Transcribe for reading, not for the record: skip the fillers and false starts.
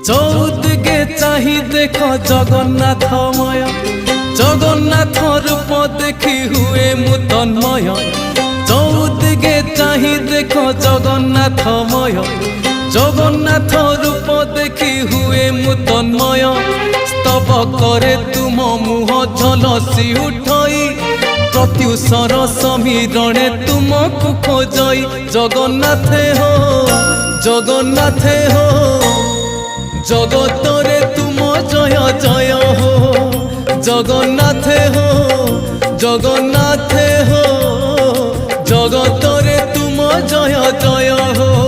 চৌদিকে চাহি দেখ জগন্নাথময়, জগন্নাথ রূপ দেখি হুয়ে মু তন্ময়। চৌদিকে চাহি দেখ জগন্নাথময়, জগন্নাথ রূপ দেখি হুয়ে মু তন্ময়। স্তব করে তুম মুহ ঝলসি উঠই, প্রত্যুষর সমীরণে তুমকু খোঁজই। জগন্নাথে হো, জগন্নাথে হো, জগতরে তুম জয় জয় হো। জগন্নাথে হো, জগন্নাথে হো, জগতরে তুম জয় জয় হো।